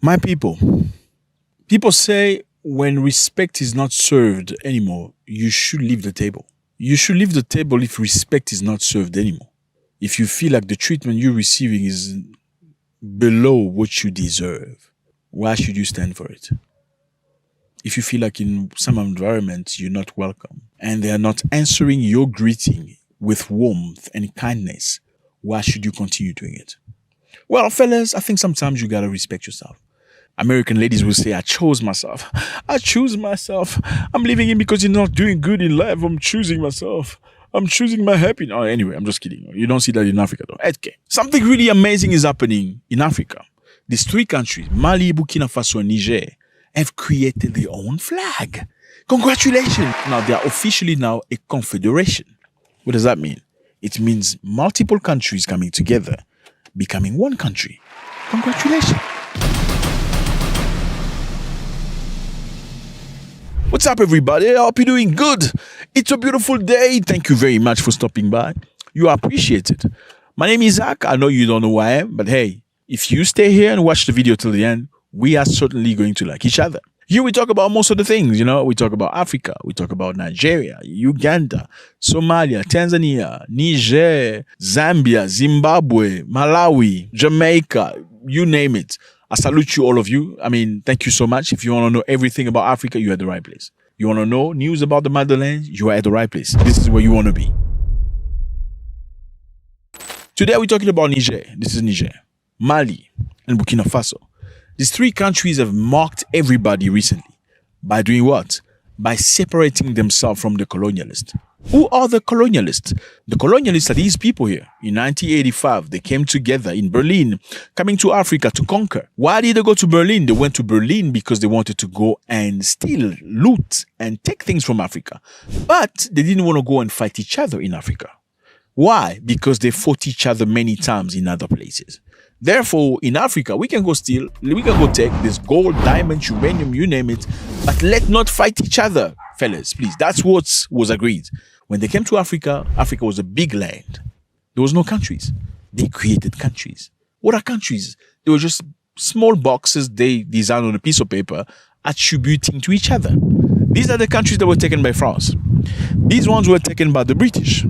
My people say when respect is not served anymore, you should leave the table. You should leave the table if respect is not served anymore. If you feel like the treatment you're receiving is below what you deserve, why should you stand for it? If you feel like in some environments you're not welcome and they are not answering your greeting with warmth and kindness, why should you continue doing it? Well, fellas, I think sometimes you gotta respect yourself. American ladies will say, I chose myself. I choose myself. I'm leaving him because he's not doing good in life. I'm choosing myself. I'm choosing my happiness. Oh, anyway, I'm just kidding. You don't see that in Africa though. Okay. Something really amazing is happening in Africa. These three countries, Mali, Burkina Faso, and Niger, have created their own flag. Congratulations. Now they are officially now a confederation. What does that mean? It means multiple countries coming together, becoming one country. Congratulations. What's up, everybody? I hope you're doing good. It's a beautiful day. Thank you very much for stopping by. You are appreciated. My name is Zack. I know you don't know who I am, but hey, if you stay here and watch the video till the end, we are certainly going to like each other. Here we talk about most of the things, we talk about Africa, we talk about Nigeria, Uganda, Somalia, Tanzania, Niger, Zambia, Zimbabwe, Malawi, Jamaica, you name it. I salute you, all of you. Thank you so much. If you want to know everything about Africa, you're at the right place. You want to know news about the motherland, you are at the right place. This is where you want to be. Today we're talking about Niger. This is Niger, Mali, and Burkina Faso. These three countries have mocked everybody recently. By doing what? By separating themselves from the colonialists. Who are the colonialists? The colonialists are these people here. In 1985, they came together in Berlin, coming to Africa to conquer. Why did they go to Berlin? They went to Berlin because they wanted to go and steal, loot, and take things from Africa. But they didn't want to go and fight each other in Africa. Why? Because they fought each other many times in other places. Therefore, in Africa, we can go steal, we can go take this gold, diamond, uranium, you name it, but let not fight each other, fellas, please. That's what was agreed. When they came to Africa, Africa was a big land. There was no countries. They created countries. What are countries? They were just small boxes they designed on a piece of paper, attributing to each other. These are the countries that were taken by France. These ones were taken by the British.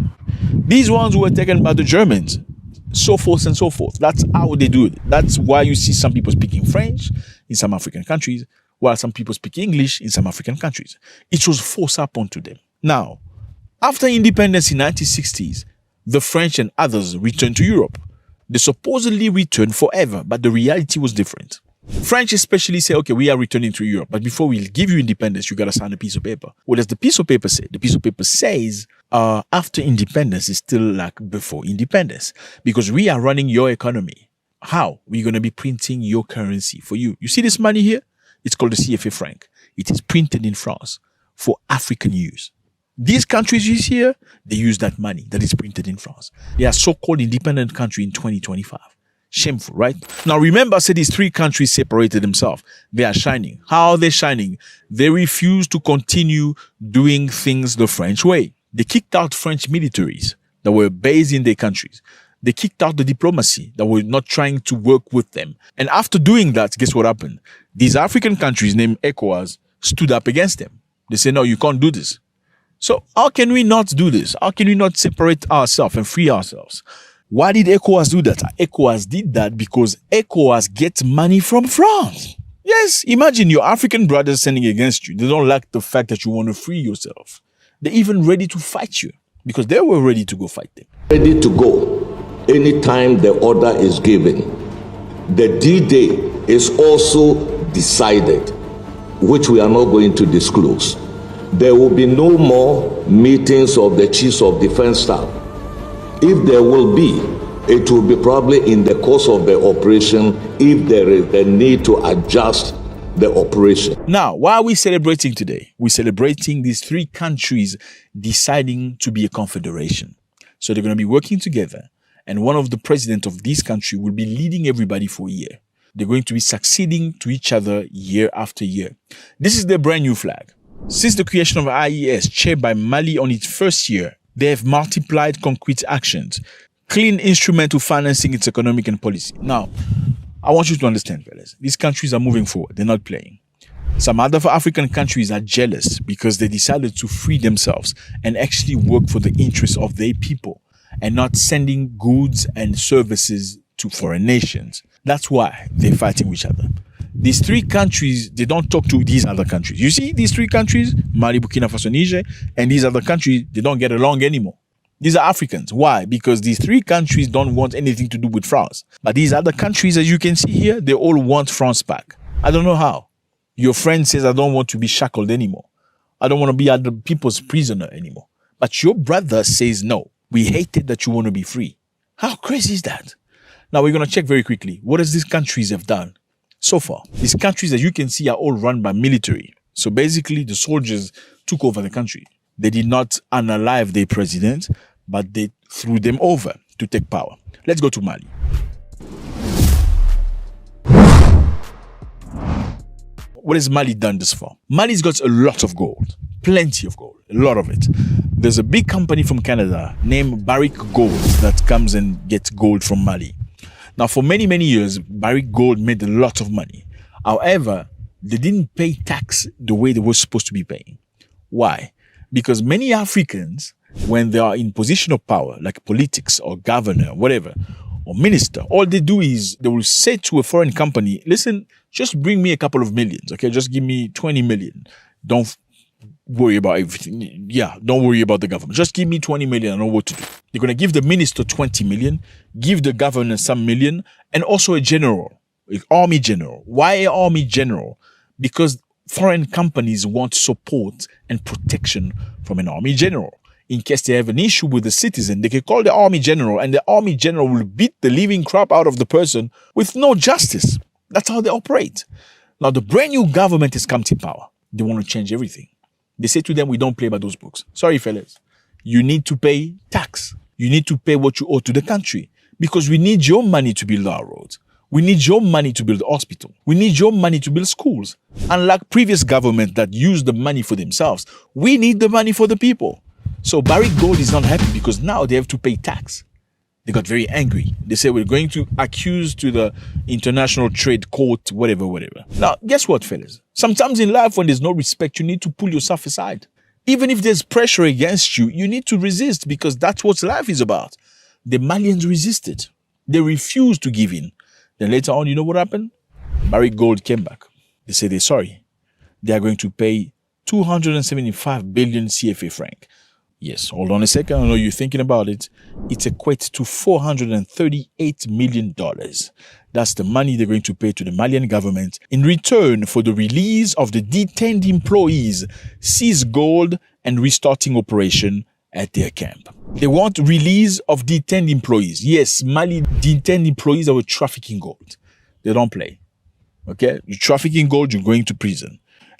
These ones were taken by the Germans. So forth and so forth. That's how they do it. That's why you see some people speaking French in some African countries, while some people speak English in some African countries. It was forced upon to them. Now, after independence in 1960s, the French and others returned to Europe. They supposedly returned forever, but the reality was different. French especially say, okay, we are returning to Europe, but before we give you independence, you got to sign a piece of paper. What does the piece of paper say? The piece of paper says, after independence is still like before independence, because we are running your economy. How? We're going to be printing your currency for you. You see this money here? It's called the CFA franc. It is printed in France for African use. These countries you see here, they use that money that is printed in France. They are so-called independent country in 2025. Shameful, right? Now remember, I said these three countries separated themselves. They are shining. How are they shining? They refuse to continue doing things the French way. They kicked out French militaries that were based in their countries. They kicked out the diplomacy that were not trying to work with them. And after doing that, guess what happened? These African countries named ECOWAS stood up against them. They said, no, you can't do this. So how can we not do this? How can we not separate ourselves and free ourselves? Why did ECOWAS do that? ECOWAS did that because ECOWAS gets money from France. Yes, imagine your African brothers standing against you. They don't like the fact that you want to free yourself. They're even ready to fight you because they were ready to go fight them. Ready to go anytime the order is given. The D-Day is also decided, which we are not going to disclose. There will be no more meetings of the chiefs of defense staff. If there will be, it will be probably in the course of the operation if there is a need to adjust the operation. Now, why are we celebrating today? We're celebrating these three countries deciding to be a confederation. So they're going to be working together, and one of the presidents of this country will be leading everybody for a year. They're going to be succeeding to each other year after year. This is their brand new flag. Since the creation of IES, chaired by Mali on its first year, they have multiplied concrete actions, clean instrument to financing its economic and policy. Now, I want you to understand, fellas, these countries are moving forward. They're not playing. Some other African countries are jealous because they decided to free themselves and actually work for the interests of their people and not sending goods and services to foreign nations. That's why they're fighting with each other. These three countries, they don't talk to these other countries. You see, these three countries, Mali, Burkina Faso, Niger, and these other countries, they don't get along anymore. These are Africans. Why? Because these three countries don't want anything to do with France. But these other countries, as you can see here, they all want France back. I don't know how. Your friend says, I don't want to be shackled anymore. I don't want to be other people's prisoner anymore. But your brother says, no, we hate it that you want to be free. How crazy is that? Now we're going to check very quickly. What does these countries have done so far? These countries, as you can see, are all run by military. So basically, the soldiers took over the country. They did not unalive their president, but they threw them over to take power. Let's go to Mali. What has Mali done this far? Mali's got a lot of gold, plenty of gold, a lot of it. There's a big company from Canada named Barrick Gold that comes and gets gold from Mali. Now, for many, many years, Barrick Gold made a lot of money. However, they didn't pay tax the way they were supposed to be paying. Why? Because many Africans, when they are in position of power, like politics or governor, whatever, or minister, all they do is they will say to a foreign company, listen, just bring me a couple of millions, okay? Just give me 20 million. Don't worry about everything. Yeah, don't worry about the government. Just give me 20 million. I know what to do. They're going to give the minister 20 million, give the governor some million, and also a general, an army general. Why an army general? Because foreign companies want support and protection from an army general. In case they have an issue with the citizen, they can call the army general, and the army general will beat the living crap out of the person with no justice. That's how they operate. Now, the brand new government has come to power. They want to change everything. They say to them, we don't play by those books. Sorry, fellas. You need to pay tax. You need to pay what you owe to the country because we need your money to build our roads. We need your money to build hospitals. We need your money to build schools. Unlike previous government that used the money for themselves, we need the money for the people. So Barrick Gold is not happy because now they have to pay tax. They got very angry. They said, we're going to accuse to the International Trade Court, whatever. Now, guess what, fellas? Sometimes in life, when there's no respect, you need to pull yourself aside. Even if there's pressure against you, you need to resist because that's what life is about. The Malians resisted. They refused to give in. Then later on, you know what happened? Barrick Gold came back. They said they're sorry. They are going to pay 275 billion CFA franc. Yes, hold on a second. I know you're thinking about it. It equates to $438 million. That's the money they're going to pay to the Malian government in return for the release of the detained employees, seized gold, and restarting operation at their camp. They want release of detained employees. Yes, Mali detained employees that were trafficking gold. They don't play. Okay? You're trafficking gold, you're going to prison.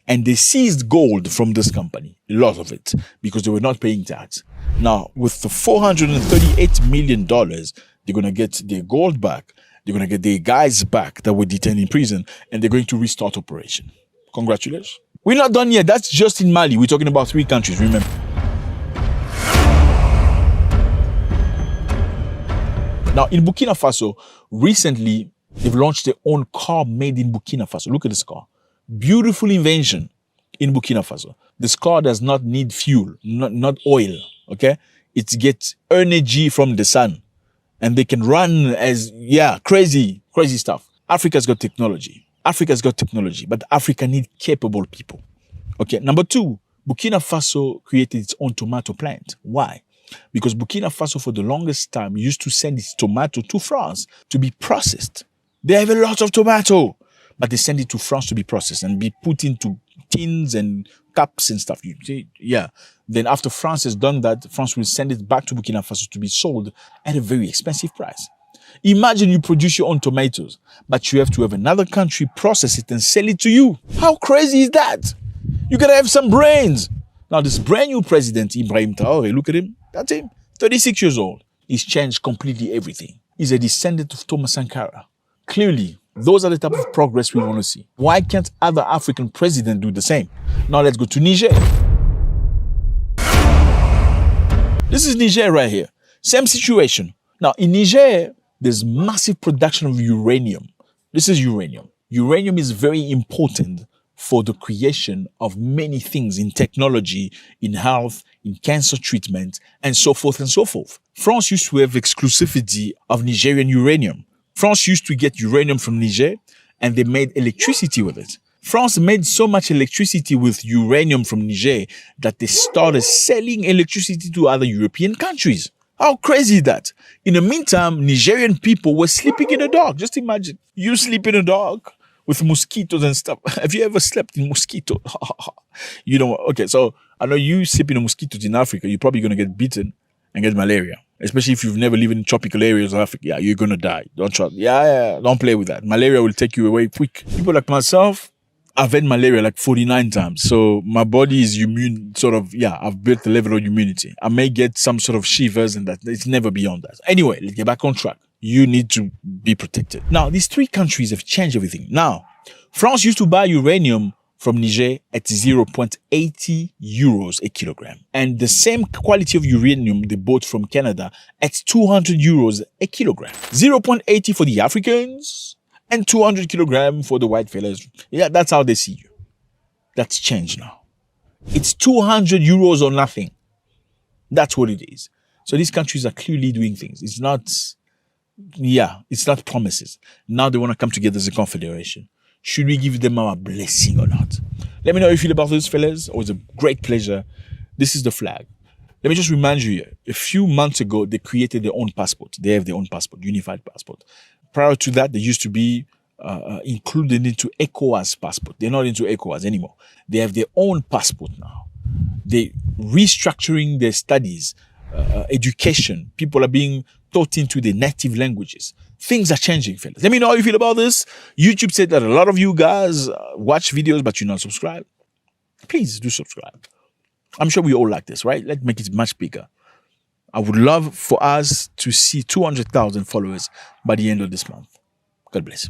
And they seized gold from this company, a lot of it, because they were not paying tax. Now, with the $438 million, they're going to get their gold back. They're going to get their guys back that were detained in prison, and they're going to restart operation. Congratulations. We're not done yet. That's just in Mali. We're talking about 3 countries, remember. Now, in Burkina Faso, recently, they've launched their own car made in Burkina Faso. Look at this car. Beautiful invention in Burkina Faso. This car does not need fuel, not oil, okay? It gets energy from the sun. And they can run as, crazy stuff. Africa's got technology. But Africa needs capable people. Okay, number 2, Burkina Faso created its own tomato plant. Why? Because Burkina Faso, for the longest time, used to send its tomato to France to be processed. They have a lot of tomato. But they send it to France to be processed and be put into tins and cups and stuff. You see? Yeah. Then after France has done that, France will send it back to Burkina Faso to be sold at a very expensive price. Imagine you produce your own tomatoes, but you have to have another country process it and sell it to you. How crazy is that? You gotta have some brains. Now, this brand new president, Ibrahim Traoré, look at him. That's him. 36 years old. He's changed completely everything. He's a descendant of Thomas Sankara. Clearly, those are the type of progress we want to see. Why can't other African presidents do the same? Now let's go to Niger. This is Niger right here. Same situation. Now in Niger, there's massive production of uranium. This is uranium. Uranium is very important for the creation of many things in technology, in health, in cancer treatment, and so forth and so forth. France used to have exclusivity of Nigerian uranium. France used to get uranium from Niger, and they made electricity with it. France made so much electricity with uranium from Niger that they started selling electricity to other European countries. How crazy is that? In the meantime, Nigerian people were sleeping in the dark. Just imagine, you sleep in the dark with mosquitoes and stuff. Have you ever slept in mosquitoes? You know, okay, so I know you sleep in mosquitoes in Africa, you're probably going to get bitten and get malaria. Especially if you've never lived in tropical areas of Africa. Yeah, you're going to die. Don't try. Yeah, don't play with that. Malaria will take you away quick. People like myself, I've had malaria like 49 times. So my body is immune, I've built a level of immunity. I may get some sort of shivers and that. It's never beyond that. Anyway, let's get back on track. You need to be protected. Now, these three countries have changed everything. Now, France used to buy uranium from Niger at 0.80 euros a kilogram. And the same quality of uranium they bought from Canada at 200 euros a kilogram. 0.80 for the Africans and 200 kilogram for the white fellas. Yeah, that's how they see you. That's changed now. It's 200 euros or nothing. That's what it is. So these countries are clearly doing things. It's not promises. Now they want to come together as a confederation. Should we give them our blessing or not? Let me know how you feel about this, fellas. It was a great pleasure. This is the flag. Let me just remind you here. A few months ago, they created their own passport. They have their own passport, unified passport. Prior to that, they used to be included into ECOWAS passport. They're not into ECOWAS anymore. They have their own passport now. They're restructuring their studies, education. People are being taught into their native languages. Things are changing, fellas. Let me know how you feel about this. YouTube said that a lot of you guys watch videos, but you're not subscribed. Please do subscribe. I'm sure we all like this, right? Let's make it much bigger. I would love for us to see 200,000 followers by the end of this month. God bless.